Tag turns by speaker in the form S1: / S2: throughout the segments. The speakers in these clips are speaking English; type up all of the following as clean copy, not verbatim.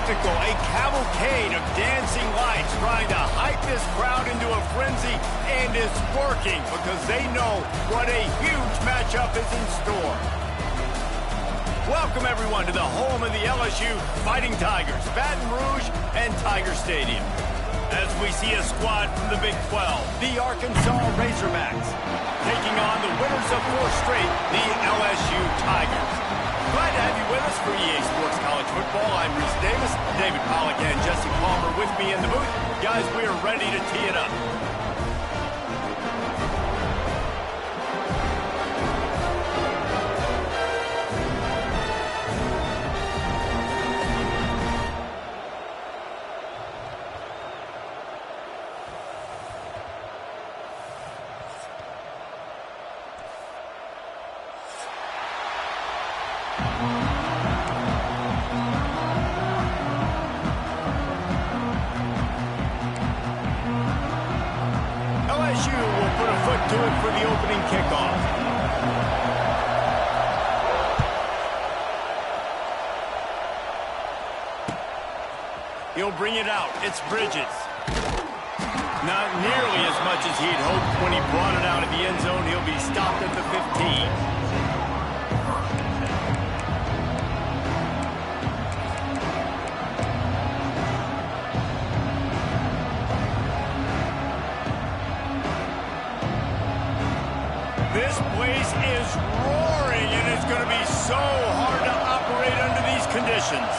S1: spectacle, a cavalcade of dancing lights trying to hype this crowd into a frenzy, and it's working because they know what a huge matchup is in store. Welcome, everyone, to the home of the LSU Fighting Tigers, Baton Rouge and Tiger Stadium. As we see a squad from the Big 12, the Arkansas Razorbacks, taking on the winners of 4 straight, the LSU Tigers. Glad to have you with us for EA Sports College Football. I'm Reese Davis, David Pollack and Jesse Palmer with me in the booth. Guys, we are ready to tee it up. LSU will put a foot to it for the opening kickoff. He'll bring it out. It's Bridges. Not nearly as much as he'd hoped when he brought it out of the end zone. He'll be stopped at the 15. This place is roaring, and it's going to be so hard to operate under these conditions.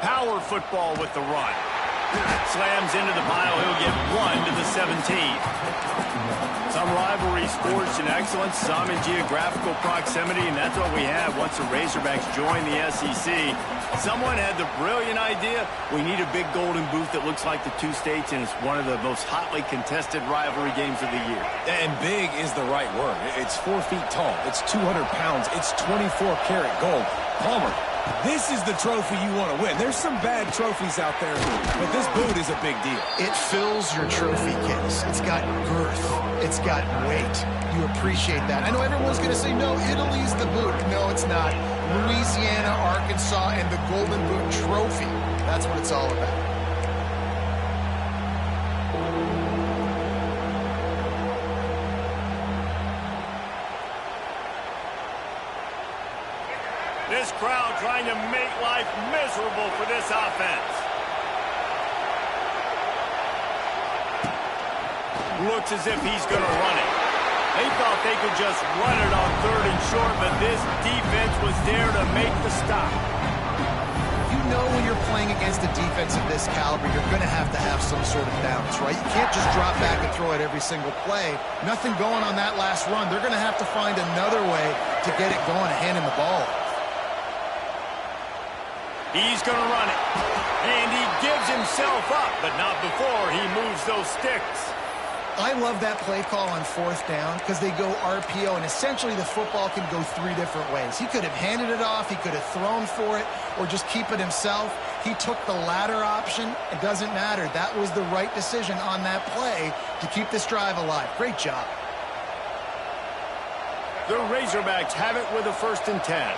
S1: Power football with the run. Slams into the pile. He'll get 1 to the 17. Some rivalries forged in excellence, some in geographical proximity, and that's what we have once the Razorbacks join the SEC. Someone had the brilliant idea, we need a big golden boot that looks like the 2 states, and it's one of the most hotly contested rivalry games of the year.
S2: And big is the right word. It's 4 feet tall. It's 200 pounds. It's 24-karat gold. Palmer, this is the trophy you want to win. There's some bad trophies out there, but this boot is a big deal.
S3: It fills your trophy case. It's got girth. It's got weight. You appreciate that. I know everyone's going to say, no, Italy's the boot. No, it's not. Louisiana, Arkansas, and the Golden Boot Trophy. That's what it's all about.
S1: This crowd trying to make life miserable for this offense. Looks as if he's going to run it. They thought they could just run it on 3rd and short, but this defense was there to make the stop.
S3: You know when you're playing against a defense of this caliber, you're going to have some sort of balance, right? You can't just drop back and throw it every single play. Nothing going on that last run. They're going to have to find another way to get it going and hand him the ball.
S1: He's going to run it. And he gives himself up, but not before he moves those sticks.
S3: I love that play call on 4th down because they go RPO, and essentially the football can go 3 different ways. He could have handed it off, he could have thrown for it, or just keep it himself. He took the latter option. It doesn't matter. That was the right decision on that play to keep this drive alive. Great job.
S1: The Razorbacks have it with a 1st and 10.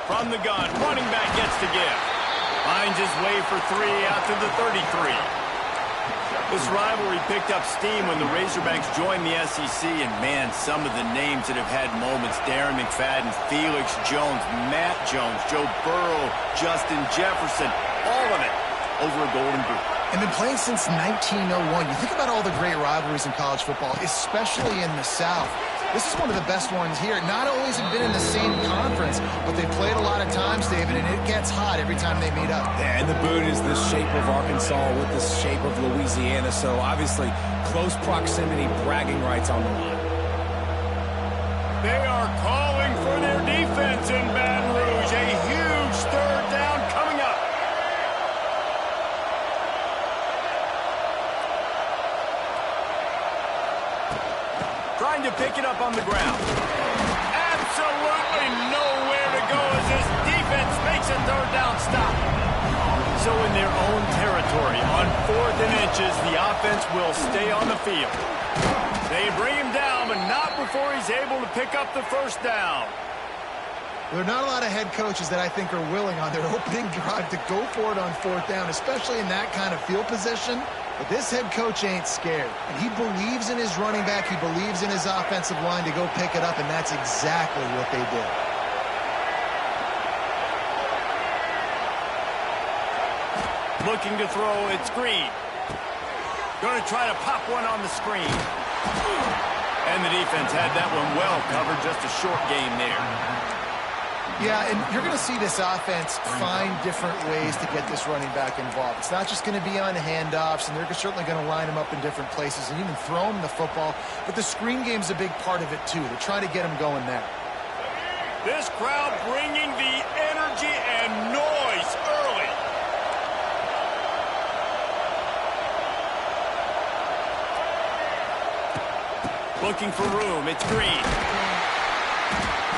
S1: From the gun, running back gets to give. Finds his way for 3 out to the 33. This rivalry picked up steam when the Razorbacks joined the SEC, and man, some of the names that have had moments: Darren McFadden, Felix Jones, Matt Jones, Joe Burrow, Justin Jefferson, all of it over a Golden Boot.
S3: And been playing since 1901. You think about all the great rivalries in college football, especially in the South. This is one of the best ones here. Not always have been in the same conference, but they played a lot of times, David, and it gets hot every time they meet up.
S2: Yeah, and the boot is the shape of Arkansas with the shape of Louisiana, so obviously close proximity, bragging rights on the line.
S1: They are calling for their defense in Baton Rouge. A huge 3rd down coming up. Trying to pick it up on the ground. Absolutely nowhere to go as this defense makes a 3rd down stop. so in their own territory. On 4th and inches, the offense will stay on the field. They bring him down, but not before he's able to pick up the first down.
S3: There are not a lot of head coaches that I think are willing on their opening drive to go for it on 4th down, especially in that kind of field position. But this head coach ain't scared. And he believes in his running back. He believes in his offensive line to go pick it up, and that's exactly what they did.
S1: Looking to throw, it's Green. Going to try to pop one on the screen. And the defense had that one well covered, just a short game there.
S3: Yeah, and you're going to see this offense find different ways to get this running back involved. It's not just going to be on handoffs, and they're certainly going to line him up in different places and even throw him the football. But the screen game's a big part of it, too. They're trying to get him going there.
S1: This crowd bringing the energy and noise early. Looking for room, it's Green.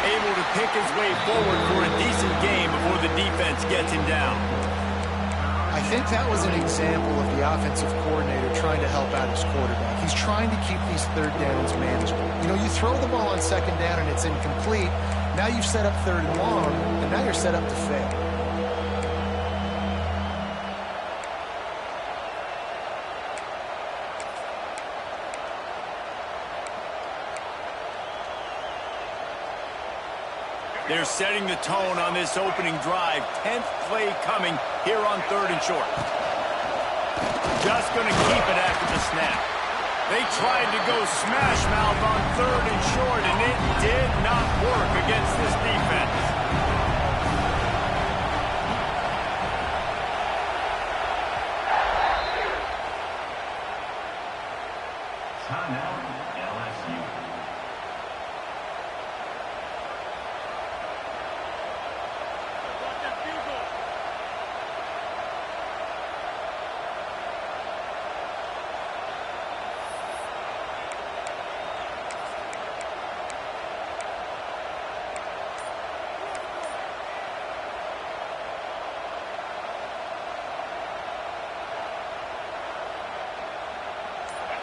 S1: Able to pick his way forward for a decent game before the defense gets him down.
S3: I think that was an example of the offensive coordinator trying to help out his quarterback. He's trying to keep these 3rd downs manageable. You know, you throw the ball on 2nd down and it's incomplete. Now you've set up 3rd and long, and now you're set up to fail.
S1: They're setting the tone on this opening drive. 10th play coming here on 3rd and short. Just going to keep it after the snap. They tried to go smash mouth on 3rd and short, and it did not work against this defense.
S4: Timeout, LSU.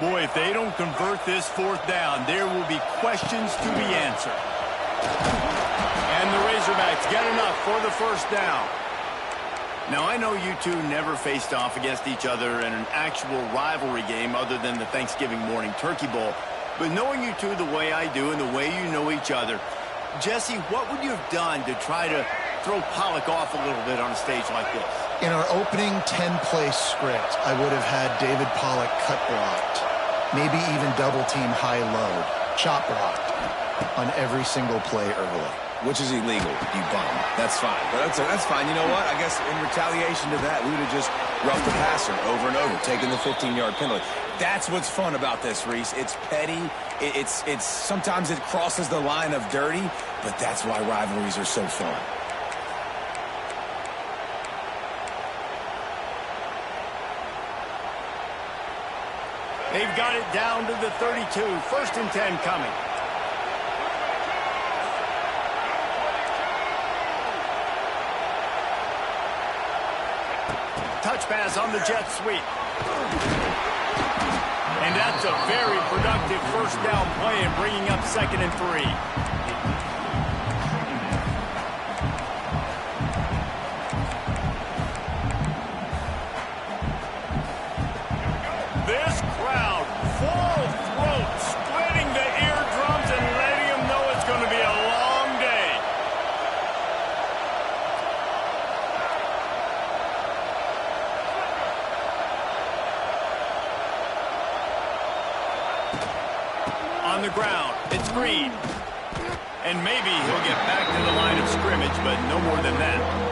S1: Boy, if they don't convert this 4th down, there will be questions to be answered. And the Razorbacks get enough for the first down. Now, I know you two never faced off against each other in an actual rivalry game other than the Thanksgiving morning Turkey Bowl. But knowing you two the way I do and the way you know each other, Jesse, what would you have done to try to throw Pollock off a little bit on a stage like this?
S3: In our opening 10-play script, I would have had David Pollock cut blocked, maybe even double-team high-load, chop blocked on every single play early.
S2: Which is illegal, you bum. That's fine. But that's fine. You know what? I guess in retaliation to that, we would have just roughed the passer over and over, taking the 15-yard penalty. That's what's fun about this, Reese. It's petty. It's sometimes it crosses the line of dirty, but that's why rivalries are so fun.
S1: They've got it down to the 32. 1st and 10 coming. Touch pass on the jet sweep. And that's a very productive first down play and bringing up 2nd and 3. On the ground, it's Green. And maybe he'll get back to the line of scrimmage, but no more than that.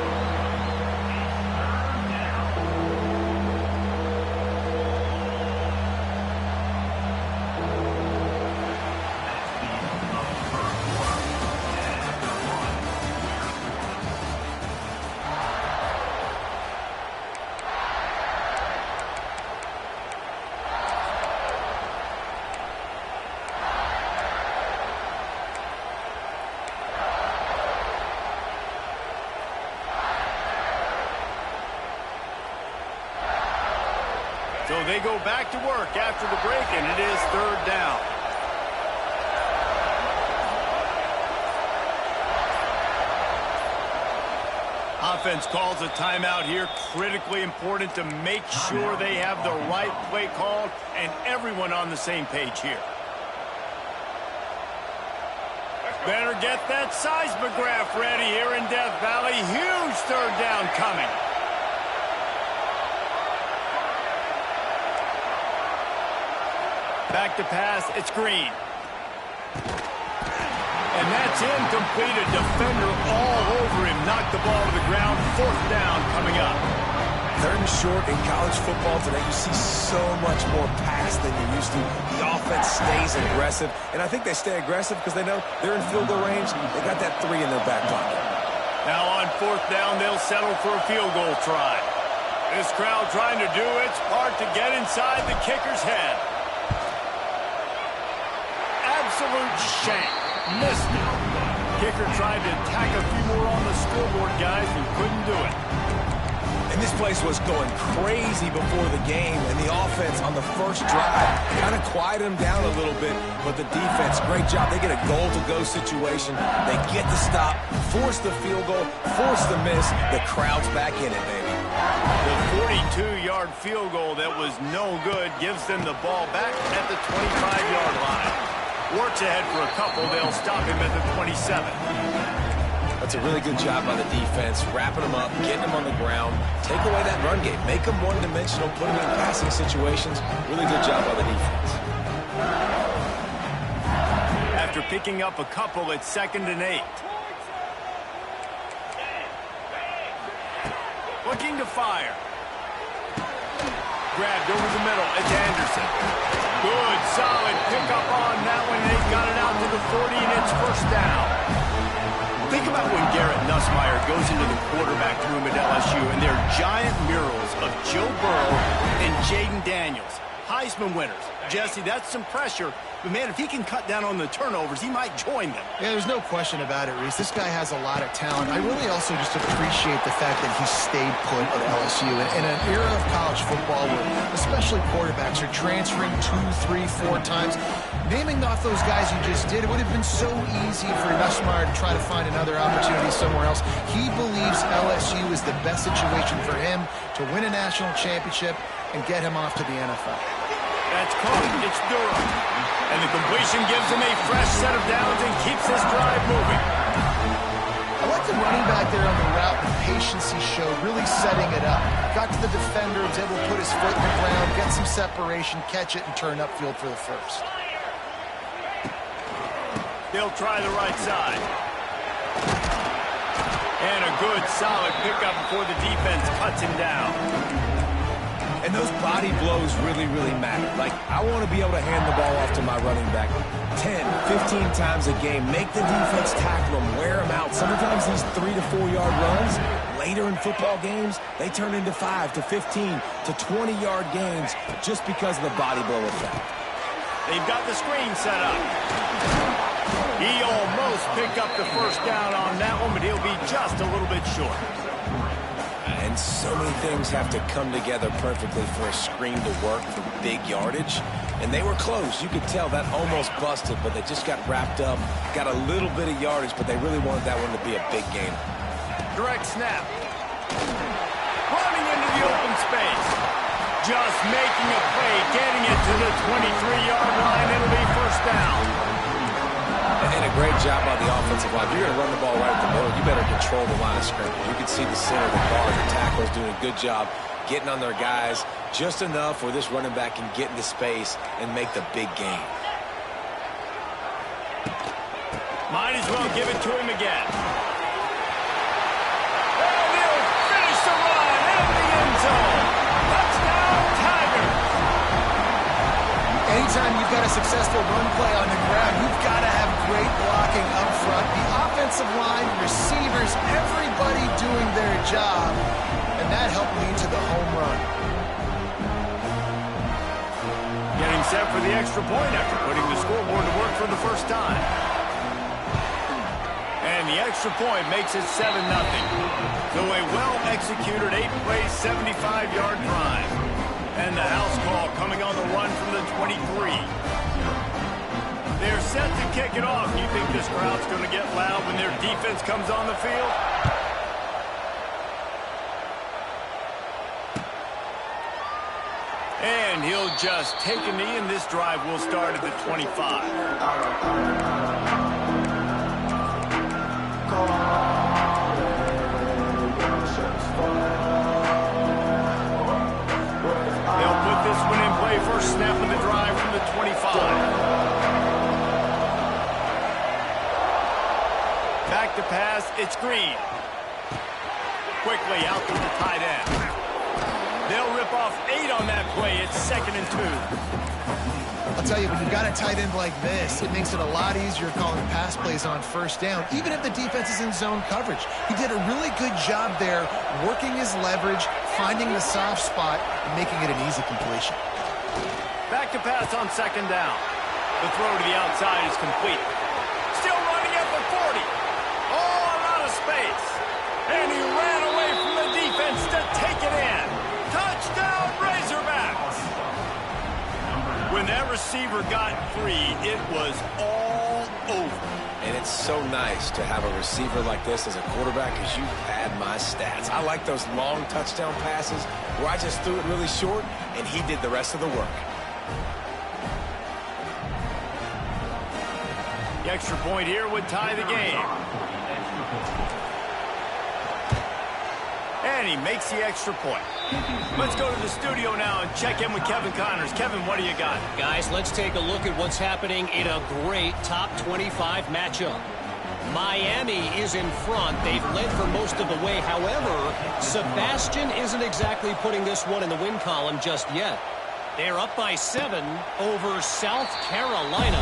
S1: So they go back to work after the break, and it is third down. Offense calls a timeout here. Critically important to make sure they have the right play called and everyone on the same page here. Better get that seismograph ready here in Death Valley. Huge third down coming. Back to pass, it's Green. And that's incomplete. A defender all over him. Knocked the ball to the ground. Fourth down coming up.
S2: Third and short in college football today. You see so much more pass than you used to. The offense stays aggressive. And I think they stay aggressive because they know they're in field goal range. They got that 3 in their back pocket.
S1: Now on fourth down, they'll settle for a field goal try. This crowd trying to do its part to get inside the kicker's head. Absolute shank. Missed it. Kicker tried to tack a few more on the scoreboard, guys, and couldn't do it.
S2: And this place was going crazy before the game, and the offense on the first drive kind of quieted them down a little bit, but the defense, great job. They get a goal-to-go situation. They get the stop, force the field goal, force the miss. The crowd's back in it, baby.
S1: The 42-yard field goal that was no good gives them the ball back at the 25-yard line. Works ahead for a couple. They'll stop him at the 27.
S2: That's a really good job by the defense, wrapping them up, getting them on the ground, take away that run game, make them one-dimensional, put them in passing situations. Really good job by the defense.
S1: After picking up a couple, it's 2nd and 8. Looking to fire. Grabbed over the middle. It's Anderson. Good, solid pickup on that one. They've got it out to the 40, and it's first down. Think about when Garrett Nussmeier goes into the quarterback room at LSU, and they're giant murals of Joe Burrow and Jaden Daniels. Heisman winners. Jesse, that's some pressure. But, man, if he can cut down on the turnovers, he might join them.
S3: Yeah, there's no question about it, Reese. This guy has a lot of talent. I really also just appreciate the fact that he stayed put at LSU. In an era of college football where especially quarterbacks are transferring 2, 3, 4 times, naming off those guys you just did, it would have been so easy for Nussmeier to try to find another opportunity somewhere else. He believes LSU is the best situation for him to win a national championship and get him off to the NFL.
S1: That's caught. It's Durham. And the completion gives him a fresh set of downs and keeps his drive moving.
S3: I like the running back there on the route, the patience he showed, really setting it up. Got to the defender, was able to put his foot in the ground, get some separation, catch it, and turn upfield for the first.
S1: They'll try the right side. And a good, solid pickup before the defense cuts him down.
S2: And those body blows really, really matter. Like, I want to be able to hand the ball off to my running back 10, 15 times a game. Make the defense tackle him, wear him out. Sometimes these 3 to 4 yard runs, later in football games, they turn into 5 to 15 to 20 yard gains just because of the body blow effect.
S1: They've got the screen set up. He almost picked up the first down on that one, but he'll be just a little bit short.
S2: And so many things have to come together perfectly for a screen to work for big yardage. And they were close. You could tell that almost busted, but they just got wrapped up, got a little bit of yardage, but they really wanted that one to be a big game.
S1: Direct snap. Running into the open space. Just making a play, getting it to the 23-yard line. It'll be first down.
S2: And a great job by the offensive line. If you're going to run the ball right at the middle, you better control the line of scrimmage. You can see the center of the guard, the tackle's doing a good job getting on their guys just enough where this running back can get into space and make the big game.
S1: Might as well give it to him again. And he'll finish the run in the end zone. Touchdown, Tigers.
S3: Anytime you've got a successful run play on the ground, you've got to have great blocking up front. The offensive line, receivers, everybody doing their job. And that helped lead to the home run.
S1: Getting set for the extra point after putting the scoreboard to work for the first time. And the extra point makes it 7-0. So a well-executed 8-play, 75-yard drive. And the house going on the run from the 23. They're set to kick it off. You think this crowd's going to get loud when their defense comes on the field? And he'll just take a knee, and this drive will start at the 25. They'll put this one in play. First snap of the drive from the 25. Back to pass, it's Green. Quickly out to the tight end. They'll rip off 8 on that play. It's 2nd and 2.
S3: I'll tell you, when you've got a tight end like this, it makes it a lot easier calling pass plays on first down, even if the defense is in zone coverage. He did a really good job there, working his leverage, finding the soft spot, and making it an easy completion.
S1: Back to pass on 2nd down. The throw to the outside is complete. Still running at the 40. Space. And he ran away from the defense to take it in. Touchdown, Razorbacks! When that receiver got free, it was all over.
S2: And it's so nice to have a receiver like this as a quarterback, because you had my stats. I like those long touchdown passes where I just threw it really short, and he did the rest of the work.
S1: The extra point here would tie the game. And he makes the extra point. Let's go to the studio now and check in with Kevin Connors. Kevin, what do you got?
S5: Guys, let's take a look at what's happening in a great top 25 matchup. Miami is in front. They've led for most of the way. However, Sebastian isn't exactly putting this one in the win column just yet. They're up by 7 over South Carolina.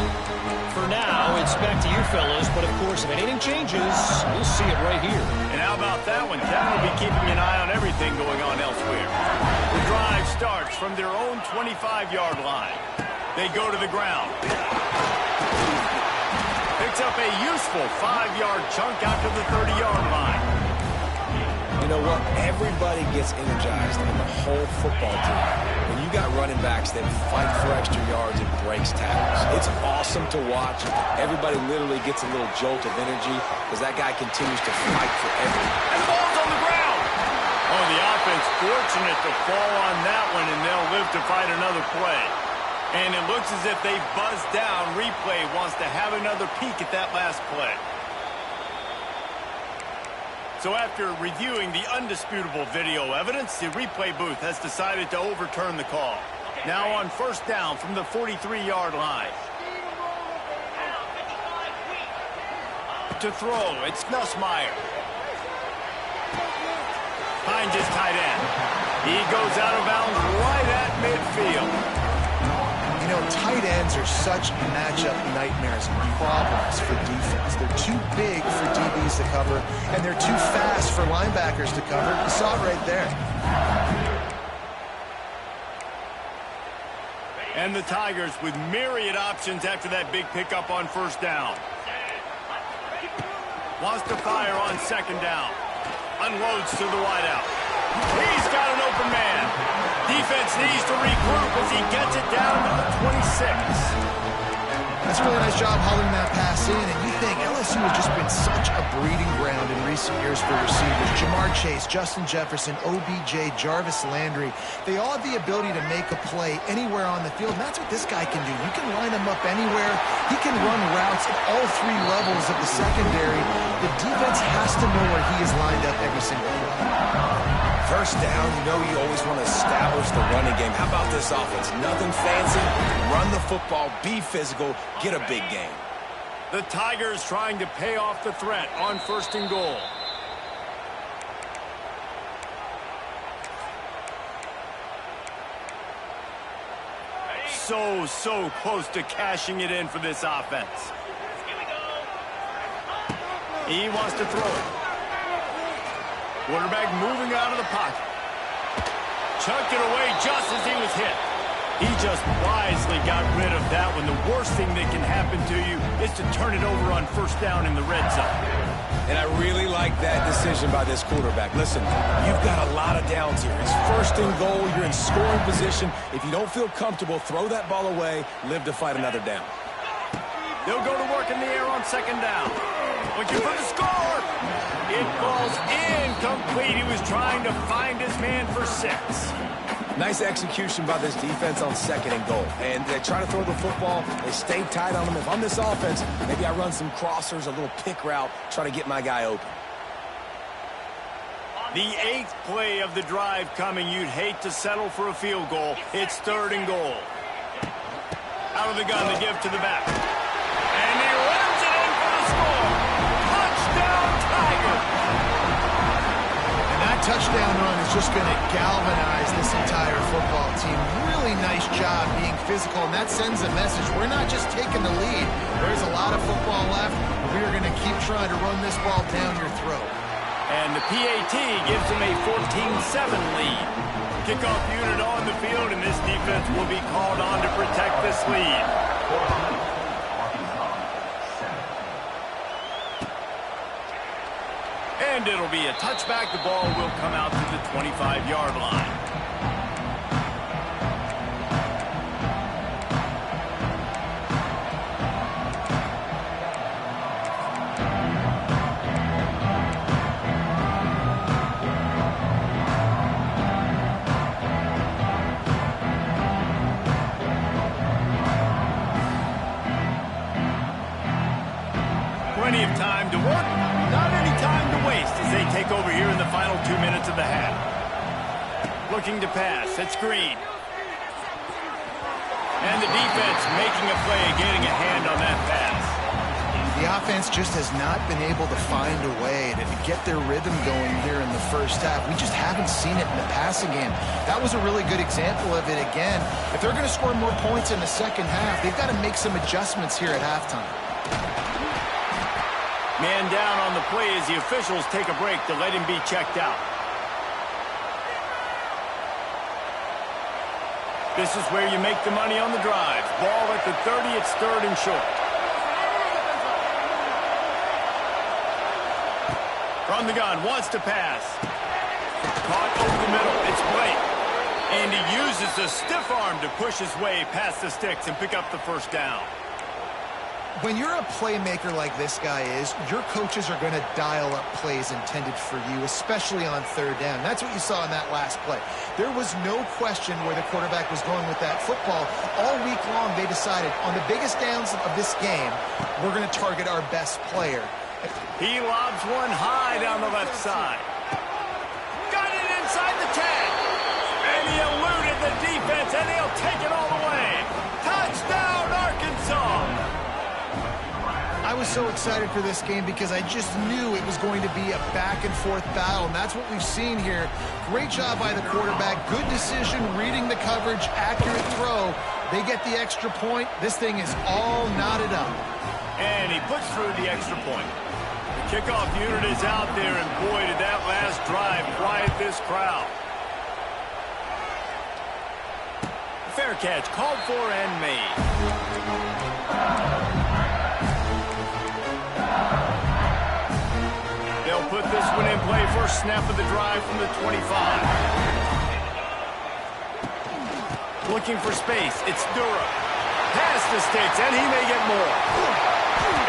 S5: For now, it's back to you fellas, but of course, if anything changes, we'll see it right here.
S1: And how about that one? Kevin will be keeping an eye on everything going on elsewhere. The drive starts from their own 25-yard line. They go to the ground. Picks up a useful 5-yard chunk out to the 30-yard line.
S2: You know what? Everybody gets energized on the whole football team when you got running backs that fight for extra yards and breaks tackles. It's awesome to watch. Everybody literally gets a little jolt of energy because that guy continues to fight for everything.
S1: And the ball's on the ground. Oh, the offense fortunate to fall on that one, and they'll live to fight another play. And it looks as if they've buzzed down. Replay wants to have another peek at that last play. So after reviewing the undisputable video evidence, the replay booth has decided to overturn the call. Now on first down from the 43-yard line. To throw, it's Nussmeier. Finds his tight end. He goes out of bounds right at midfield.
S3: You know, tight ends are such matchup nightmares and problems for defense. They're too big for DBs to cover, and they're too fast for linebackers to cover. You saw it right there.
S1: And the Tigers with myriad options after that big pickup on first down. Wants to fire on 2nd down. Unloads to the wideout. He's got an open man. Defense needs to regroup as he gets it down to the 26.
S3: That's a really nice job hauling that pass in, and you think LSU has just been such a breeding ground in recent years for receivers. Jamar Chase, Justin Jefferson, OBJ, Jarvis Landry, they all have the ability to make a play anywhere on the field, and that's what this guy can do. You can line him up anywhere. He can run routes at all 3 levels of the secondary. The defense has to know where he is lined up every single play.
S2: First down, you know you always want to establish the running game. How about this offense? Nothing fancy. Run the football, be physical, get a big game.
S1: The Tigers trying to pay off the threat on 1st and goal. So close to cashing it in for this offense. He wants to throw it. Quarterback moving out of the pocket. Chucked it away just as he was hit. He just wisely got rid of that one. The worst thing that can happen to you is to turn it over on first down in the red zone.
S2: And I really like that decision by this quarterback. Listen, you've got a lot of downs here. It's first and goal. You're in scoring position. If you don't feel comfortable, throw that ball away. Live to fight another down.
S1: They'll go to work in the air on second down. Looking for the score. It falls incomplete. He was trying to find his man for 6.
S2: Nice execution by this defense on second and goal. And they try to throw the football. They stay tight on them. If I'm this offense, maybe I run some crossers, a little pick route, try to get my guy open.
S1: The 8th play of the drive coming. You'd hate to settle for a field goal. It's third and goal. Out of the gun, they give to the back. And he runs it in for the score. Touchdown, Tiger!
S3: And that touchdown run is just going to galvanize this entire football team. Really nice job being physical, and that sends a message. We're not just taking the lead. There's a lot of football left. We are going to keep trying to run this ball down your throat.
S1: And the PAT gives them a 14-7 lead. Kickoff unit on the field, and this defense will be called on to protect this lead. And it'll be a touchback. The ball will come out to the 25-yard line. Plenty of time to work, not any time to waste as they take over here in the final 2 minutes of the half. Looking to pass, it's Green. And the defense making a play, getting a hand on that pass.
S3: The offense just has not been able to find a way to get their rhythm going here in the first half. We just haven't seen it in the passing game. That was a really good example of it again. If they're going to score more points in the second half, they've got to make some adjustments here at halftime.
S1: Man down on the play as the officials take a break to let him be checked out. This is where you make the money on the drive. Ball at the 30, it's third and short. From the gun, wants to pass. Caught over the middle, it's Blake. And he uses the stiff arm to push his way past the sticks and pick up the first down.
S3: When you're a playmaker like this guy is, your coaches are going to dial up plays intended for you, especially on third down. That's what you saw in that last play. There was no question where the quarterback was going with that football. All week long, they decided on the biggest downs of this game, we're going to target our best player.
S1: He lobs one high down the left side. Got it inside the 10. And he eluded the defense, and he'll take it all the way. Touchdown, Arkansas!
S3: I was so excited for this game because I just knew it was going to be a back-and-forth battle, and that's what we've seen here. Great job by the quarterback. Good decision, reading the coverage, accurate throw. They get the extra point. This thing is all knotted up.
S1: And he puts through the extra point. The kickoff unit is out there, and boy, did that last drive quiet this crowd. Fair catch, called for and made. They'll put this one in play. First snap of the drive from the 25. Looking for space. It's Durham. Past the sticks, and he may get more.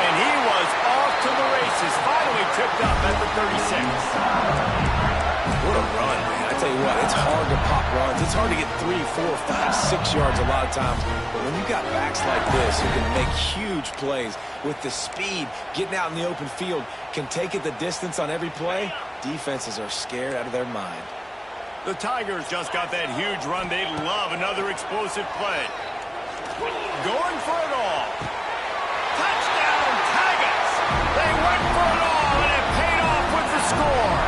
S1: And he was off to the races. Finally tipped up at the 36.
S2: What a run, man. I tell you what, it's hard to pop runs. It's hard to get 3, 4, 5, 6 yards a lot of times. But when you've got backs like this who can make huge plays with the speed, getting out in the open field, can take it the distance on every play, defenses are scared out of their mind.
S1: The Tigers just got that huge run. They love another explosive play. Going for it all. Touchdown, Tigers! They went for it all, and it paid off with the score.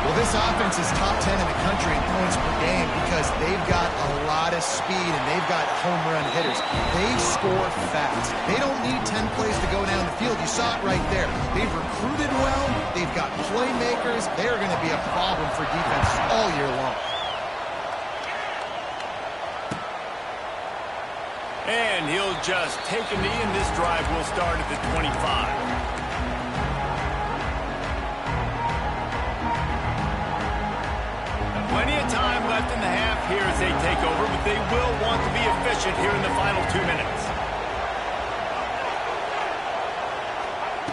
S3: Well, this offense is top 10 in the country in points per game because they've got a lot of speed and they've got home run hitters. They score fast. They don't need 10 plays to go down the field. You saw it right there. They've recruited well. They've got playmakers. They are going to be a problem for defenses all year long. And
S1: he'll just take a knee, and this drive will start at the 25. Plenty of time left in the half here as they take over, but they will want to be efficient here in the final 2 minutes.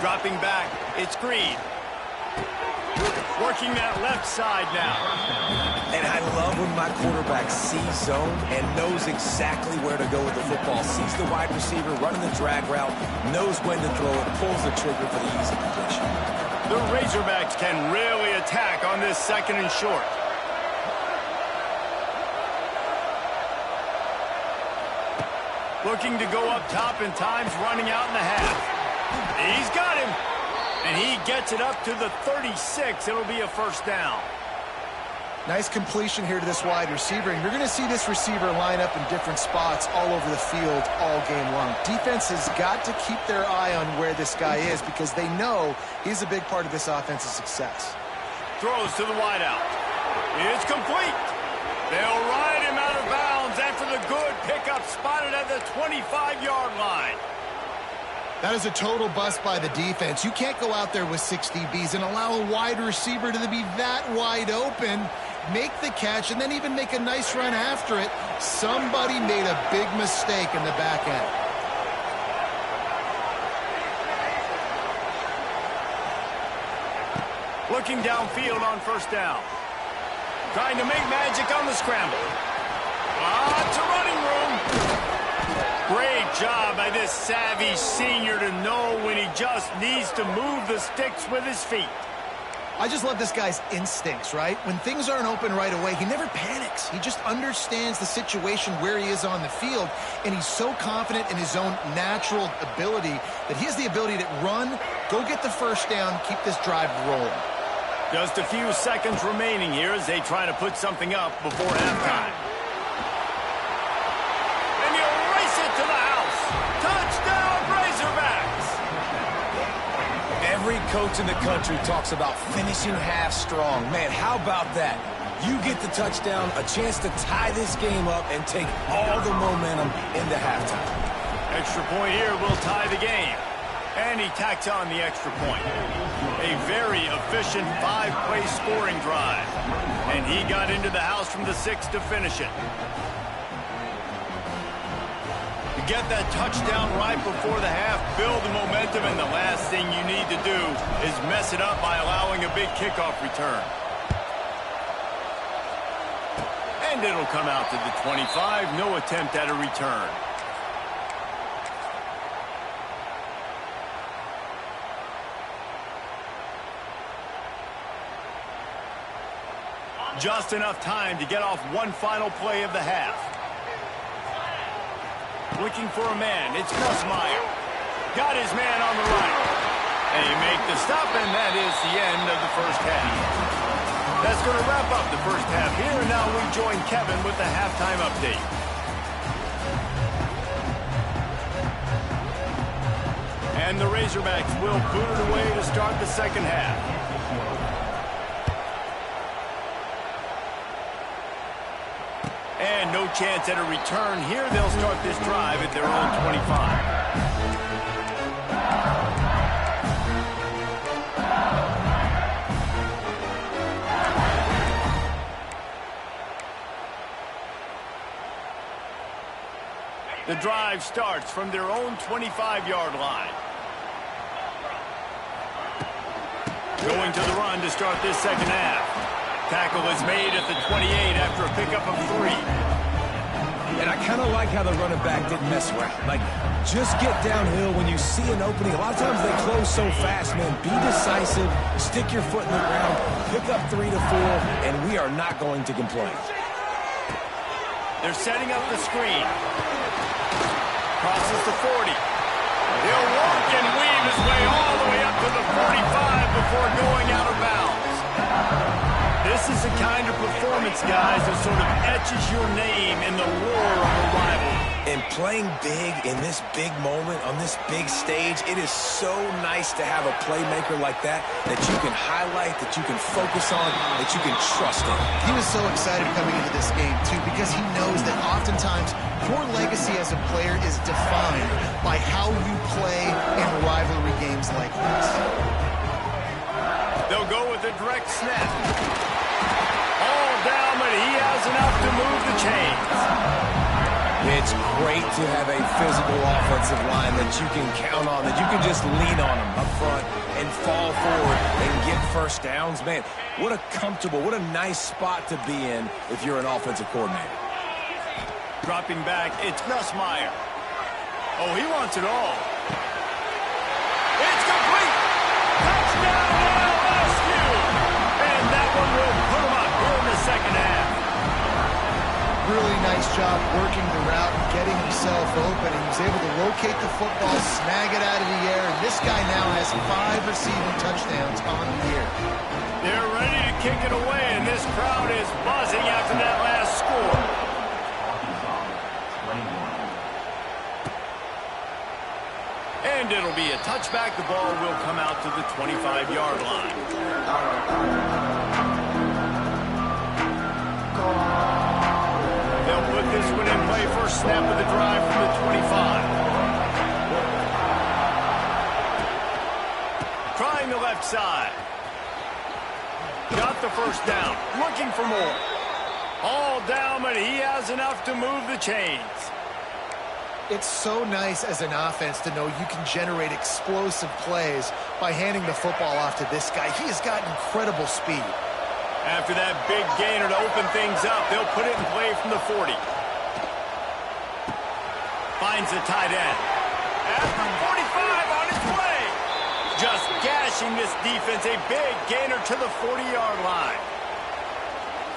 S1: Dropping back, it's Green. Working that left side now.
S2: And I love when my quarterback sees zone and knows exactly where to go with the football. Sees the wide receiver running the drag route, knows when to throw it, pulls the trigger for the easy completion.
S1: The Razorbacks can really attack on this 2nd and short. Looking to go up top, and time's running out in the half. He's got him. And he gets it up to the 36. It'll be a first down.
S3: Nice completion here to this wide receiver. And you're going to see this receiver line up in different spots all over the field all game long. Defense has got to keep their eye on where this guy is because they know he's a big part of this offense's success.
S1: Throws to the wideout. It's complete. They'll ride him out of bounds after the good pickup spotted at the 25-yard line.
S3: That is a total bust by the defense. You can't go out there with 6 DBs and allow a wide receiver to be that wide open, make the catch, and then even make a nice run after it. Somebody made a big mistake in the back end.
S1: Looking downfield on first down. Trying to make magic on the scramble. Lots of running room. Great job by this savvy senior to know when he just needs to move the sticks with his feet.
S3: I just love this guy's instincts, right? When things aren't open right away, he never panics. He just understands the situation where he is on the field, and he's so confident in his own natural ability that he has the ability to run, go get the first down, keep this drive rolling.
S1: Just a few seconds remaining here as they try to put something up before halftime. To the house. Touchdown, Razorbacks.
S2: Every coach in the country talks about finishing half strong. Man, how about that? You get the touchdown, a chance to tie this game up and take all the momentum into halftime.
S1: Extra point here will tie the game. And he tacks on the extra point. A very efficient 5-play scoring drive. And he got into the house from the 6 to finish it. Get that touchdown right before the half, build the momentum, and the last thing you need to do is mess it up by allowing a big kickoff return. And it'll come out to the 25, no attempt at a return. Just enough time to get off one final play of the half. Looking for a man, it's Nussmeier. Got his man on the right. They make the stop, and that is the end of the first half. That's going to wrap up the first half here, and now we join Kevin with the halftime update. And the Razorbacks will boot it away to start the second half. And no chance at a return here. They'll start this drive at their own 25. The drive starts from their own 25-yard line. Going to the run to start this second half. Tackle is made at the 28 after a pickup of 3.
S2: And I kind of like how the running back didn't mess around. Like, just get downhill when you see an opening. A lot of times they close so fast, man. Be decisive, stick your foot in the ground, pick up 3 to 4, and we are not going to complain.
S1: They're setting up the screen. Crosses the 40. He'll walk and weave his way all the way up to the 45 before going out of bounds. This is the kind of performance, guys, that sort of etches your name in the roar of a rival.
S2: And playing big in this big moment, on this big stage, it is so nice to have a playmaker like that you can highlight, that you can focus on, that you can trust in.
S3: He was so excited coming into this game, too, because he knows that oftentimes your legacy as a player is defined by how you play in rivalry games like this.
S1: They'll go with a direct snap. All down but he has enough to move the chains.
S2: It's great to have a physical offensive line that you can count on, that you can just lean on them up front and fall forward and get first downs. Man, what a comfortable, what a nice spot to be in if you're an offensive coordinator.
S1: Dropping back, it's Nussmeier. Oh, he wants it all. It's complete. Touchdown, LSU. And that one will put him up here in the second half.
S3: Really nice job working the route and getting himself open. He was able to locate the football, snag it out of the air, and this guy now has 5 receiving touchdowns on the year.
S1: They're ready to kick it away, and this crowd is buzzing after that last score. And it'll be a touchback. The ball will come out to the 25-yard line. They'll put this one in play. First snap of the drive from the 25. Trying the left side. Got the first down. Looking for more. All down, but he has enough to move the chains.
S3: It's so nice as an offense to know you can generate explosive plays by handing the football off to this guy. He has got incredible speed.
S1: After that big gainer to open things up, they'll put it in play from the 40. Finds the tight end. After 45 on his way. Just gashing this defense. A big gainer to the 40-yard line.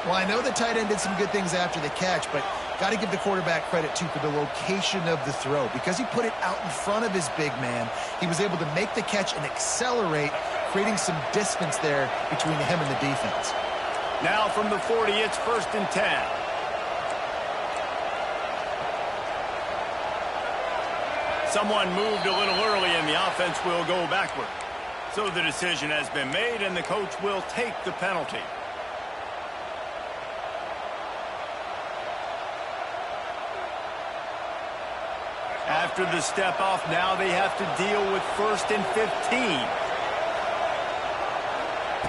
S3: Well, I know the tight end did some good things after the catch, but got to give the quarterback credit, too, for the location of the throw. Because he put it out in front of his big man, he was able to make the catch and accelerate, creating some distance there between him and the defense.
S1: Now from the 40, it's 1st and 10. Someone moved a little early, and the offense will go backward. So the decision has been made, and the coach will take the penalty. After the step off, now they have to deal with 1st and 15.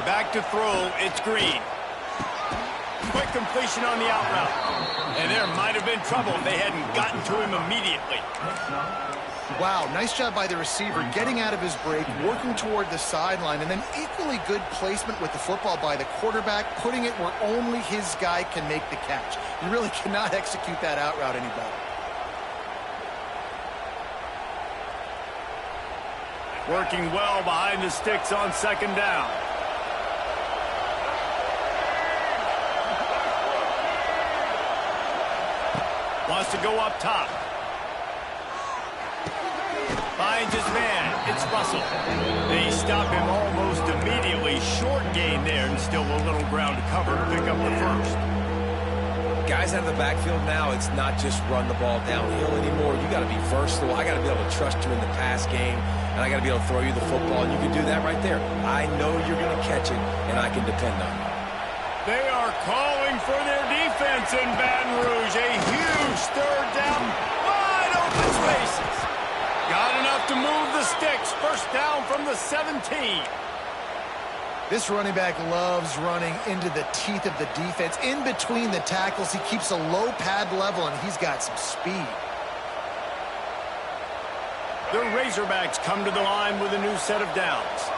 S1: Back to throw, it's Green. Quick completion on the out route. And there might have been trouble if they hadn't gotten to him immediately.
S3: Wow, nice job by the receiver getting out of his break, working toward the sideline, and then equally good placement with the football by the quarterback, putting it where only his guy can make the catch. You really cannot execute that out route any better.
S1: Working well behind the sticks on 2nd down. Wants to go up top. Finds his man. It's Russell. They stop him almost immediately. Short gain there, and still a little ground to cover to pick up the first.
S2: Guys out of the backfield now, it's not just run the ball downhill anymore. You got to be versatile. I got to be able to trust you in the pass game, and I got to be able to throw you the football, and you can do that right there. I know you're going to catch it, and I can depend on you.
S1: They are calling for their defense in Baton Rouge. A huge 3rd down, wide open spaces. Got enough to move the sticks. First down from the 17.
S3: This running back loves running into the teeth of the defense. In between the tackles, he keeps a low pad level, and he's got some speed.
S1: The Razorbacks come to the line with a new set of downs.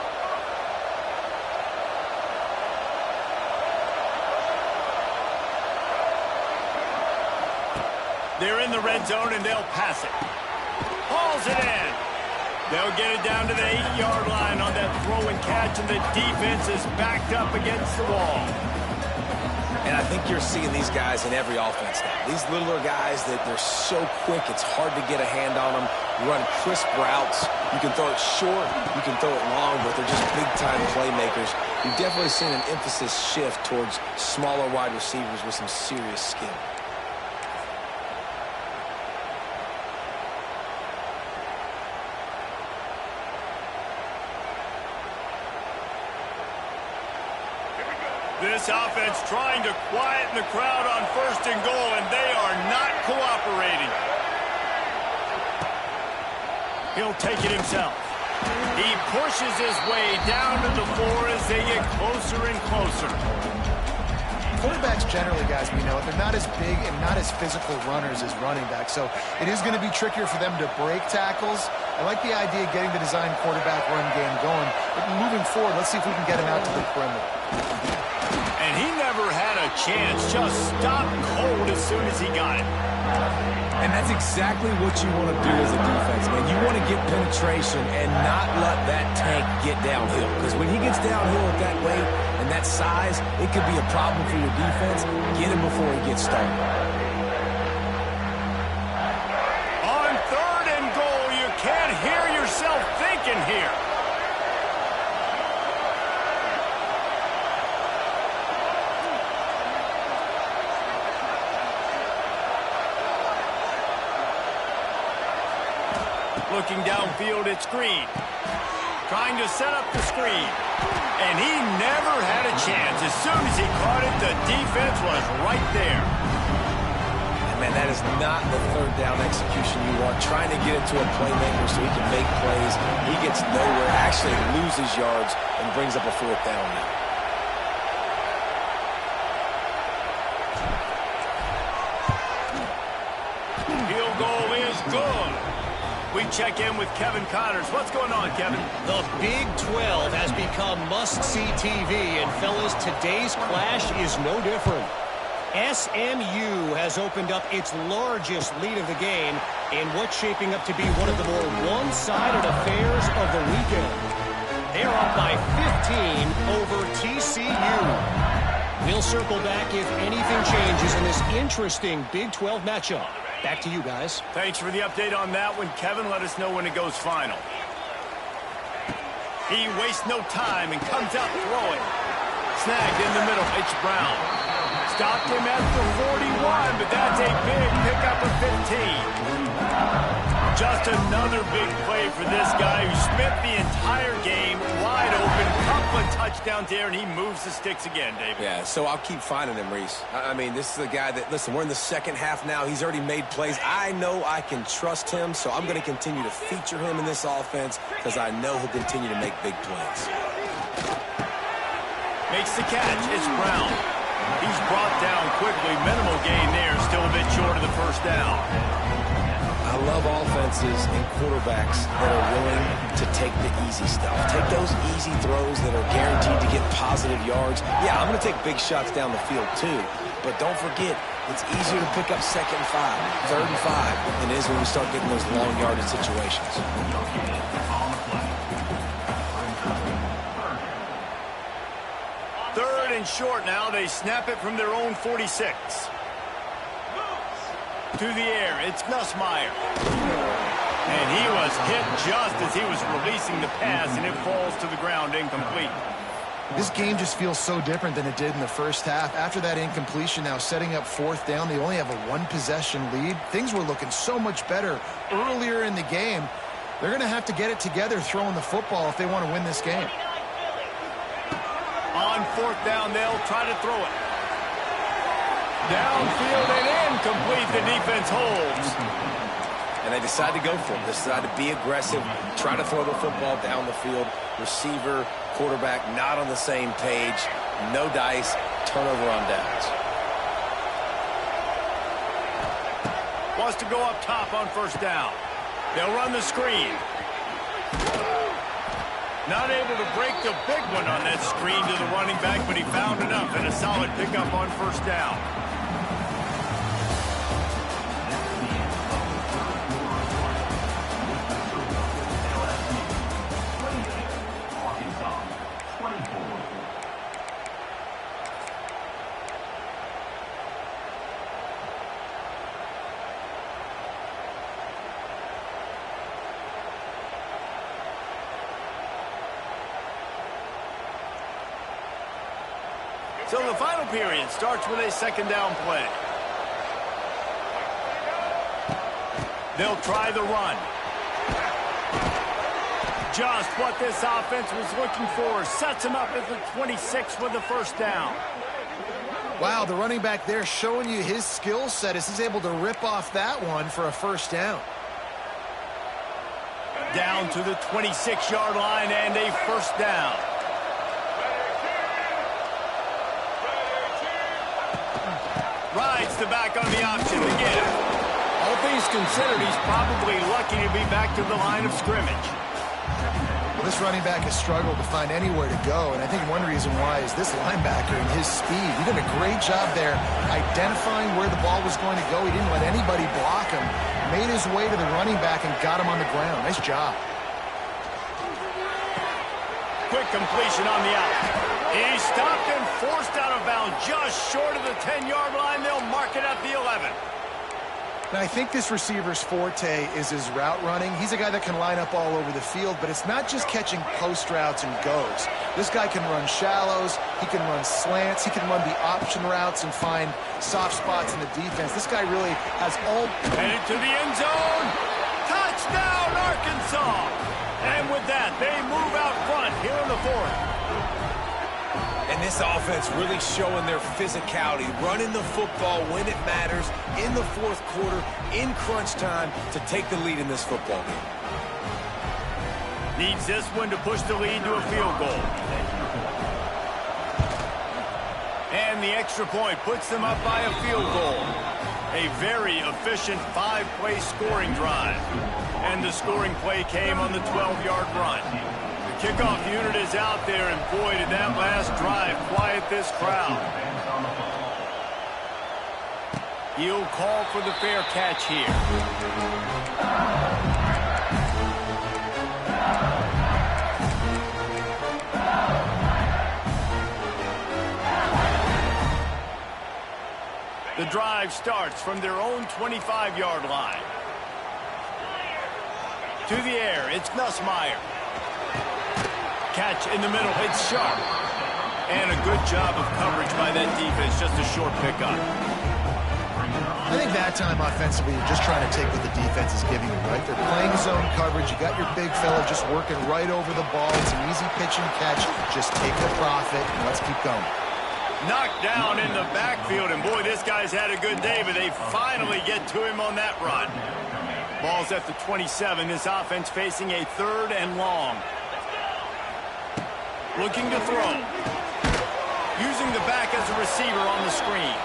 S1: They're in the red zone, and they'll pass it. Hauls it in. They'll get it down to the 8-yard line on that throw and catch, and the defense is backed up against the wall.
S2: And I think you're seeing these guys in every offense now. These littler guys that they're so quick, it's hard to get a hand on them. Run crisp routes. You can throw it short, you can throw it long, but they're just big-time playmakers. You've definitely seen an emphasis shift towards smaller wide receivers with some serious skill.
S1: This offense trying to quieten the crowd on 1st and goal, and they are not cooperating. He'll take it himself. He pushes his way down to the floor as they get closer and closer.
S3: quarterbacks generally, guys, we know, they're not as big and not as physical runners as running backs. So it is going to be trickier for them to break tackles. I like the idea of getting the design quarterback run game going. But moving forward, let's see if we can get him out to the perimeter.
S1: And he never had a chance. Just stopped cold as soon as he got it.
S2: And that's exactly what you want to do as a defense, man. You want to get penetration and not let that tank get downhill. Because when he gets downhill at that weight and that size, it could be a problem for your defense. Get him before he gets started.
S1: On 3rd and goal, you can't hear yourself thinking here. Looking downfield at screen. Trying to set up the screen. And he never had a chance. As soon as he caught it, the defense was right there.
S2: And man, that is not the 3rd down execution you want. Trying to get it to a playmaker so he can make plays. He gets nowhere, actually loses yards, and brings up a 4th down now.
S1: Field goal is good. We check in with Kevin Connors. What's going on, Kevin?
S5: The Big 12 has become must-see TV, and fellas, today's clash is no different. SMU has opened up its largest lead of the game in what's shaping up to be one of the more one-sided affairs of the weekend. They're up by 15 over TCU. We'll circle back if anything changes in this interesting Big 12 matchup. Back to you guys.
S1: Thanks for the update on that one, Kevin. Let us know when it goes final. He wastes no time and comes out throwing. Snagged in the middle. It's Brown. Stopped him at the 41, but that's a big pickup of 15. Just another big play for this guy who spent the entire game wide open. Couple of touchdowns there, and he moves the sticks again, David.
S2: Yeah, so I'll keep finding him, Reese. I mean, this is a guy that, listen, we're in the second half now. He's already made plays. I know I can trust him, so I'm going to continue to feature him in this offense because I know he'll continue to make big plays.
S1: Makes the catch. It's Brown. He's brought down quickly. Minimal gain there. Still a bit short of the 1st down.
S2: I love offenses and quarterbacks that are willing to take the easy stuff. Take those easy throws that are guaranteed to get positive yards. Yeah, I'm going to take big shots down the field too. But don't forget, it's easier to pick up 2nd and 5, 3rd and 5 than it is when we start getting those long yardage situations.
S1: Third and short now. They snap it from their own 46. To the air, it's Nussmeier. And he was hit just as he was releasing the pass, and it falls to the ground incomplete.
S3: This game just feels so different than it did in the 1st half. After that incompletion, now setting up 4th down, they only have a 1-possession lead. Things were looking so much better earlier in the game. They're going to have to get it together throwing the football if they want to win this game.
S1: On 4th down, they'll try to throw it. Downfield and incomplete. The defense holds.
S2: And they decide to go for it. They decide to be aggressive, try to throw the football down the field. Receiver, quarterback, not on the same page. No dice, turnover on downs.
S1: Wants to go up top on 1st down. They'll run the screen. Not able to break the big one on that screen to the running back, but he found enough and a solid pickup on 1st down. So the final period starts with a 2nd down play. They'll try the run. Just what this offense was looking for. Sets him up at the 26 with the 1st down.
S3: Wow, the running back there showing you his skill set as he's able to rip off that one for a 1st down.
S1: Down to the 26-yard line and a 1st down. the back on the option to get it. All things considered, he's probably lucky to be back to the line of scrimmage.
S3: Well, this running back has struggled to find anywhere to go, and I think one reason why is this linebacker and his speed. He did a great job there identifying where the ball was going to go. He didn't let anybody block him. Made his way to the running back and got him on the ground. Nice job.
S1: Quick completion on the out. He stopped and forced out of bounds just short of the 10-yard line. They'll mark it at the 11.
S3: Now, I think this receiver's forte is his route running. He's a guy that can line up all over the field, but it's not just catching post routes and goes. This guy can run shallows, he can run slants, he can run the option routes and find soft spots in the defense. This guy really has all...
S1: Headed to the end zone. Touchdown, Arkansas! And with that, they move out front here in the fourth.
S2: And this offense really showing their physicality, running the football when it matters, in the fourth quarter, in crunch time, to take the lead in this football game.
S1: Needs this one to push the lead to a field goal. And the extra point puts them up by a field goal. A very efficient 5-play scoring drive. And the scoring play came on the 12-yard run. Kickoff unit is out there, and boy, did that last drive quiet this crowd. He'll call for the fair catch here. The drive starts from their own 25-yard line. To the air, it's Nussmeier. Catch in the middle, it's sharp. And a good job of coverage by that defense, just a short pickup.
S3: I think that time offensively, you're just trying to take what the defense is giving you, right? They're playing zone coverage. You got your big fella just working right over the ball. It's an easy pitch and catch. Just take the profit and let's keep going.
S1: Knocked down in the backfield, and boy, this guy's had a good day, but they finally get to him on that run. Ball's at the 27. This offense facing a 3rd and long. Looking to throw. Using the back as a receiver on the screen.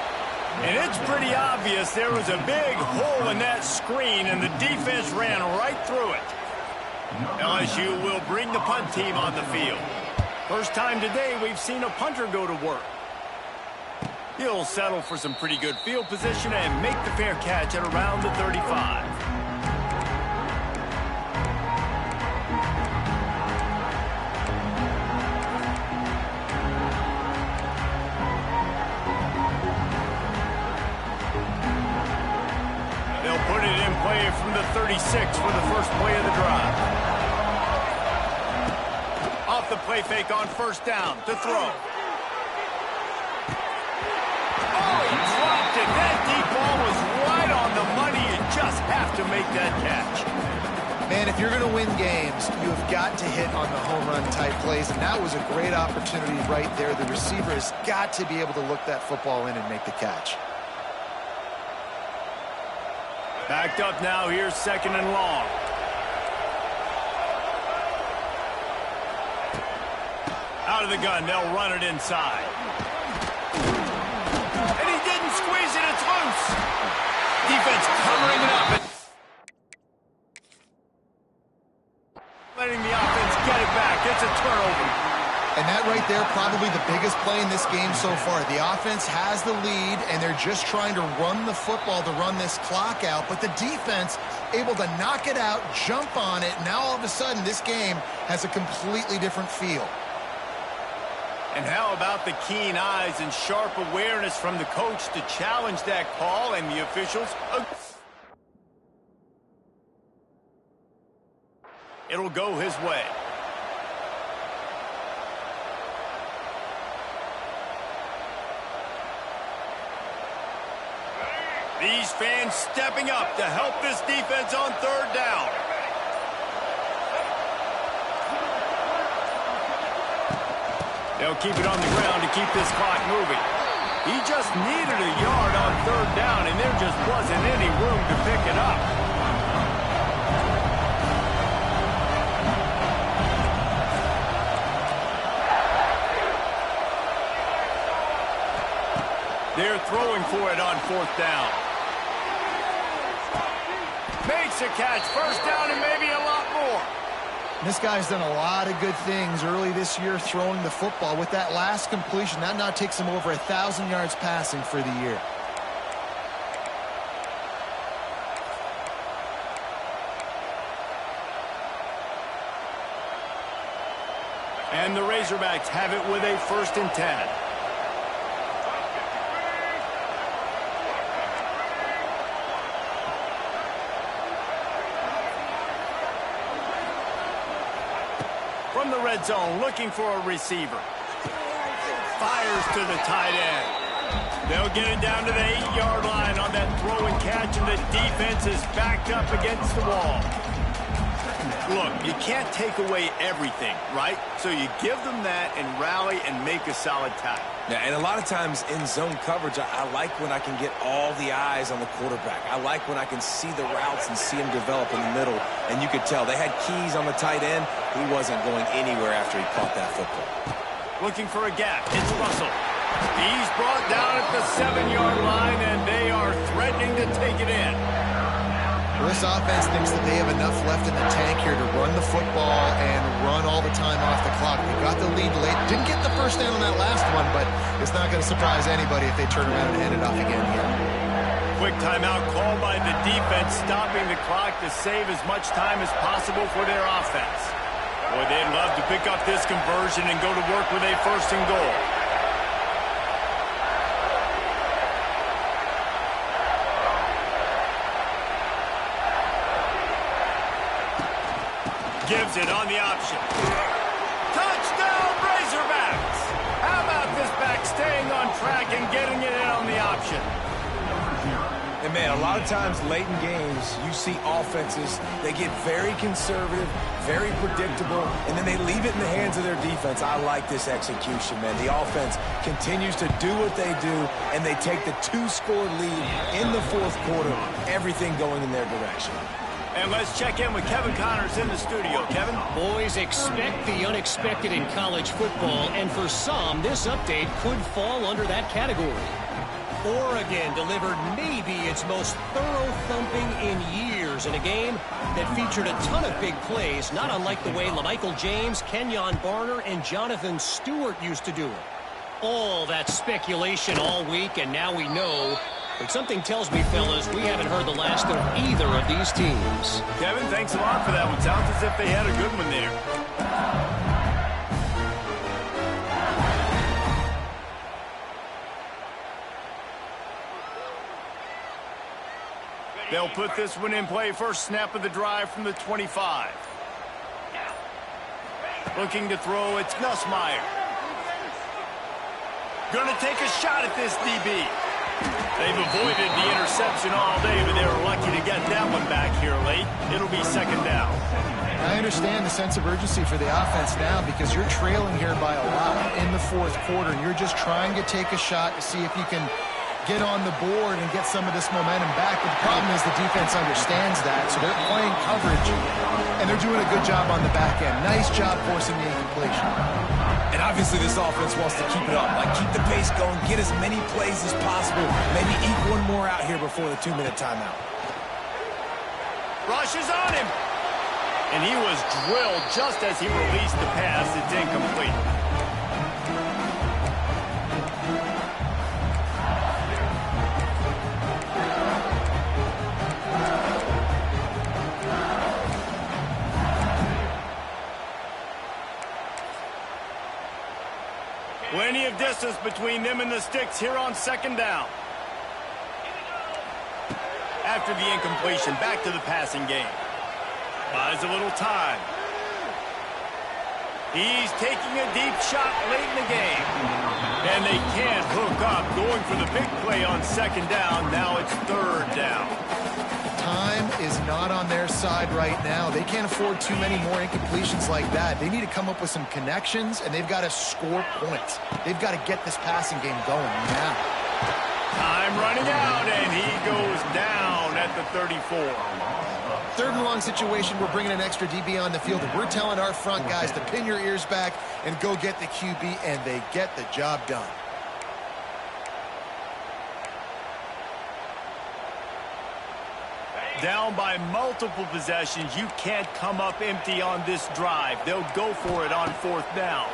S1: And it's pretty obvious there was a big hole in that screen, and the defense ran right through it. LSU will bring the punt team on the field. First time today we've seen a punter go to work. He'll settle for some pretty good field position and make the fair catch at around the 35. From the 36 for the first play of the drive. Off the play fake on first down to throw. Oh, he dropped it. That deep ball was right on the money. You just have to make that catch.
S3: Man, if you're going to win games, you've got to hit on the home run type plays, and that was a great opportunity right there. The receiver has got to be able to look that football in and make the catch.
S1: Backed up now, here's 2nd and long. Out of the gun, they'll run it inside. And he didn't squeeze it, it's loose. Defense covering it up. Letting the offense get it back, it's a turnover.
S3: And that right there, probably the biggest play in this game so far. The offense has the lead, and they're just trying to run the football to run this clock out. But the defense able to knock it out, jump on it. Now all of a sudden, this game has a completely different feel.
S1: And how about the keen eyes and sharp awareness from the coach to challenge that call, and the officials? It'll go his way. These fans stepping up to help this defense on 3rd down. They'll keep it on the ground to keep this clock moving. He just needed a yard on 3rd down, and there just wasn't any room to pick it up. They're throwing for it on 4th down. Makes a catch. First down and maybe a lot more.
S3: This guy's done a lot of good things early this year throwing the football. With that last completion, that now takes him over 1,000 yards passing for the year.
S1: And the Razorbacks have it with a 1st and 10. From the red zone, looking for a receiver. Fires to the tight end. They'll get it down to the 8-yard line on that throw and catch, and the defense is backed up against the wall. Look, you can't take away everything, right? So you give them that and rally and make a solid tackle.
S2: Yeah, and a lot of times in zone coverage, I like when I can get all the eyes on the quarterback. I like when I can see the routes and see him develop in the middle. And you could tell they had keys on the tight end. He wasn't going anywhere after he caught that football.
S1: Looking for a gap. It's Russell. He's brought down at the 7-yard line, and they are threatening to take it in.
S3: Well, this offense thinks that they have enough left in the tank here to run the football and run all the time off the clock. They got the lead late. Didn't get the first down on that last one, but it's not going to surprise anybody if they turn around and hand it off again here.
S1: Quick timeout called by the defense, stopping the clock to save as much time as possible for their offense. Boy, they'd love to pick up this conversion and go to work with a 1st and goal. Gives it on the option. Touchdown, Razorbacks! How about this back staying on track and getting it in on the option?
S2: And, man, a lot of times late in games, you see offenses, they get very conservative, very predictable, and then they leave it in the hands of their defense. I like this execution, man. The offense continues to do what they do, and they take the 2-score lead in the 4th quarter, everything going in their direction.
S1: And let's check in with Kevin Connors in the studio. Kevin?
S5: Boys, expect the unexpected in college football, and for some, this update could fall under that category. Oregon delivered maybe its most thorough thumping in years in a game that featured a ton of big plays, not unlike the way LaMichael James, Kenyon Barner, and Jonathan Stewart used to do it. All that speculation all week, and now we know. But something tells me, fellas, we haven't heard the last of either of these teams.
S1: Kevin, thanks a lot for that one. Sounds as if they had a good one there. They'll put this one in play. First snap of the drive from the 25. Looking to throw, it's Nussmeier. Gonna take a shot at this DB. They've avoided the interception all day, but they were lucky to get that one back here late. It'll be 2nd down.
S3: I understand the sense of urgency for the offense now because you're trailing here by a lot in the 4th quarter. You're just trying to take a shot to see if you can get on the board and get some of this momentum back. But the problem is the defense understands that, so they're playing coverage, and they're doing a good job on the back end. Nice job forcing the incompletion.
S2: And obviously this offense wants to keep it up, like keep the pace going, get as many plays as possible, maybe eke one more out here before the 2-minute timeout.
S1: Rush is on him. And he was drilled just as he released the pass. It's incomplete. Plenty of distance between them and the sticks here on 2nd down. After the incompletion, back to the passing game. Buys a little time. He's taking a deep shot late in the game. And they can't hook up. Going for the big play on 2nd down. Now it's 3rd down.
S3: Time is not on their side right now. They can't afford too many more incompletions like that. They need to come up with some connections, and they've got to score points. They've got to get this passing game going now.
S1: Time running out, and he goes down at the 34.
S3: 3rd and long situation. We're bringing an extra DB on the field, and we're telling our front guys to pin your ears back and go get the QB, and they get the job done.
S1: Down by multiple possessions, you can't come up empty on this drive. They'll go for it on 4th down.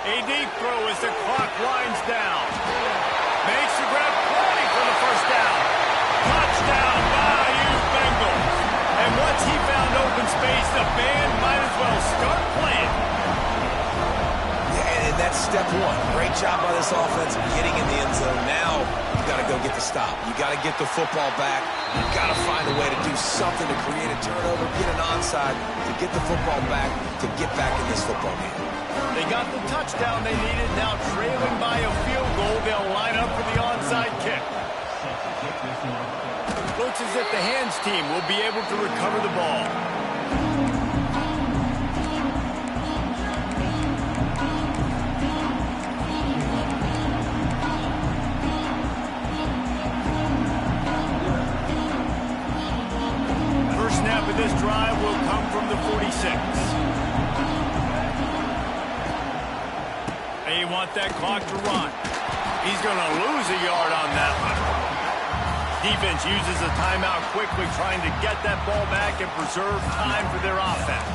S1: A deep throw as the clock winds down. Makes the grab, plenty for the 1st down. Touchdown, Bayou Bengals. And once he found open space, the band might as well start playing.
S2: Yeah, and that's step one. Great job by this offense getting in the end zone. Now you got to go get the stop. You got to get the football back. You got to find a way to do something to create a turnover, get an onside, to get the football back, to get back in this football game.
S1: They got the touchdown they needed. Now trailing by a field goal, they'll line up for the onside kick. Looks as if the hands team will be able to recover the ball. First snap of this drive will come from the 46. They want that clock to run. He's going to lose a yard on that one. Defense uses a timeout quickly, trying to get that ball back and preserve time for their offense.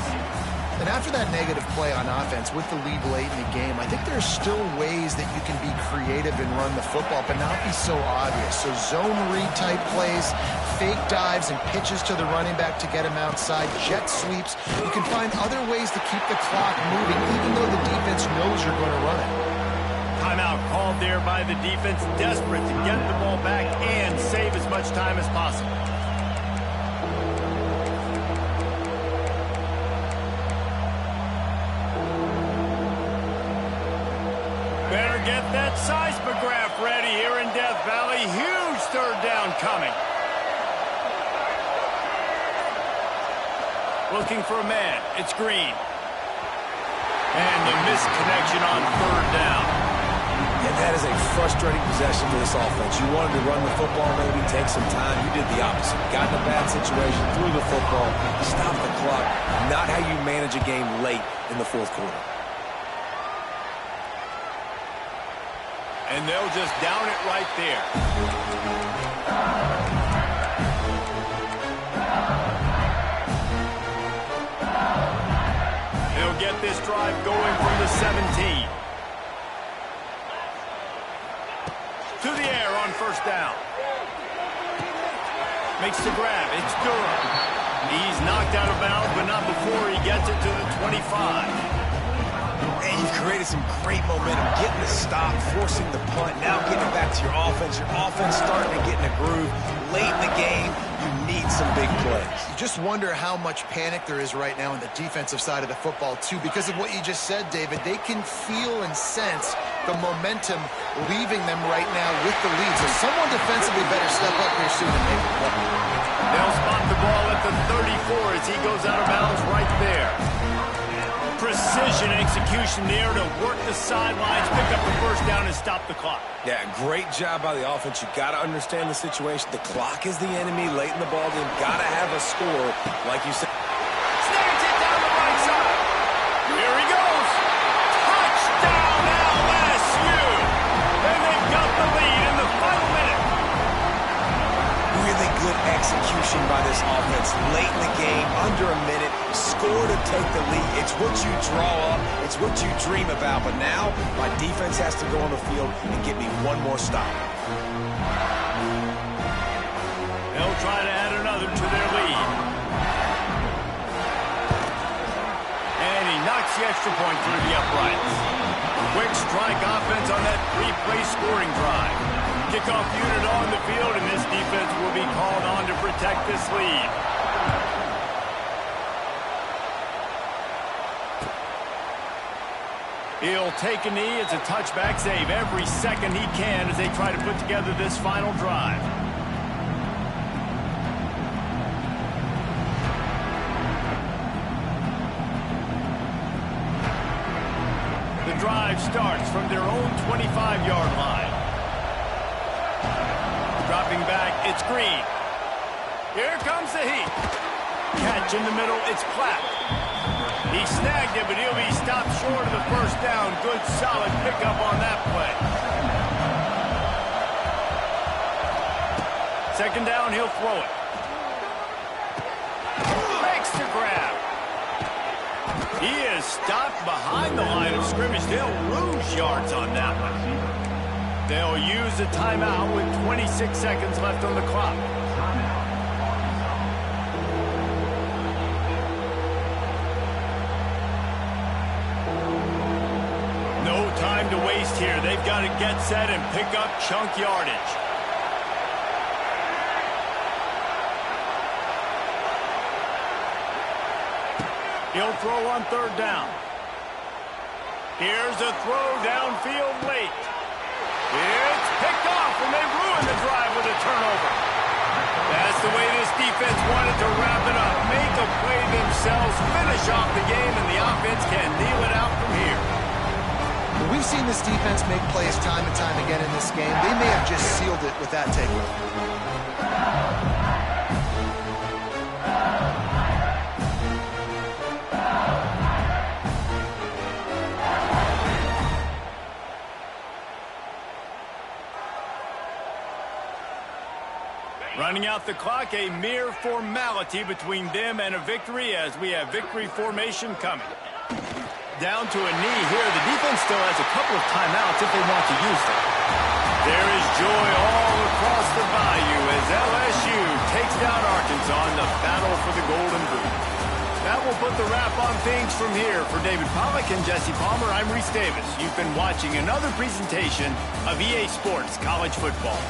S3: And after that negative play on offense with the lead late in the game, I think there's still ways that you can be creative and run the football, but not be so obvious. So zone read type plays, fake dives and pitches to the running back to get him outside, jet sweeps. You can find other ways to keep the clock moving, even though the defense knows you're going to run it.
S1: Timeout called there by the defense, desperate to get the ball back and save as much time as possible. Better get that seismograph ready here in Death Valley. Huge 3rd down coming. Looking for a man. It's Green. And the missed connection on 3rd down.
S2: And that is a frustrating possession for this offense. You wanted to run the football, maybe take some time. You did the opposite. Got in a bad situation, threw the football, stopped the clock. Not how you manage a game late in the 4th quarter.
S1: And they'll just down it right there. They'll get this drive going from the 17. To the air on 1st down. Makes the grab. It's Durham. He's knocked out of bounds, but not before he gets it to the 25.
S2: And you've created some great momentum, getting the stop, forcing the punt, now getting it back to your offense. Your offense starting to get in a groove. Late in the game, you need some big plays.
S3: You just wonder how much panic there is right now on the defensive side of the football, too, because of what you just said, David. They can feel and sense the momentum leaving them right now with the lead. So someone defensively better step up here soon and make it work.
S1: They'll spot the ball at the 34 as he goes out of bounds right there. Precision execution there to work the sidelines, pick up the 1st down, and stop the clock.
S2: Yeah, great job by the offense. You got to understand the situation. The clock is the enemy late in the ball game. Got to have a score, like you said.
S1: Snags it down the right side. Here he goes. Touchdown LSU. And they've got the lead in the final minute.
S2: Really good execution by this offense. Late in the game, under a minute, score to take the lead. It's what you draw up. It's what you dream about. But now, my defense has to go on the field and get me one more stop.
S1: They'll try to add another to their lead. And he knocks the extra point through the uprights. Quick strike offense on that 3-play scoring drive. Kickoff unit on the field, and this defense will be called on to protect this lead. He'll take a knee. It's a touchback save every second he can as they try to put together this final drive. The drive starts from their own 25-yard line. Dropping back, it's Green. Here comes the heat. Catch in the middle, it's Platt. He snagged it, but he'll be stopped short of the 1st down. Good, solid pickup on that play. Second down, he'll throw it. Makes the grab. He is stopped behind the line of scrimmage. They'll lose yards on that one. They'll use a timeout with 26 seconds left on the clock. No time to waste here. They've got to get set and pick up chunk yardage. He'll throw on third down. Here's a throw downfield late. It's picked off, and they ruin the drive with a turnover. That's the way this defense wanted to wrap it up. Make a play themselves, finish off the game, and the offense can kneel it out from here.
S3: We've seen this defense make plays time and time again in this game. They may have just sealed it with that takeaway.
S1: Running out the clock, a mere formality between them and a victory as we have victory formation coming. Down to a knee here. The defense still has a couple of timeouts if they want to use them. There is joy all across the bayou as LSU takes down Arkansas in the battle for the Golden Boot. That will put the wrap on things from here. For David Pollack and Jesse Palmer, I'm Reese Davis. You've been watching another presentation of EA Sports College Football.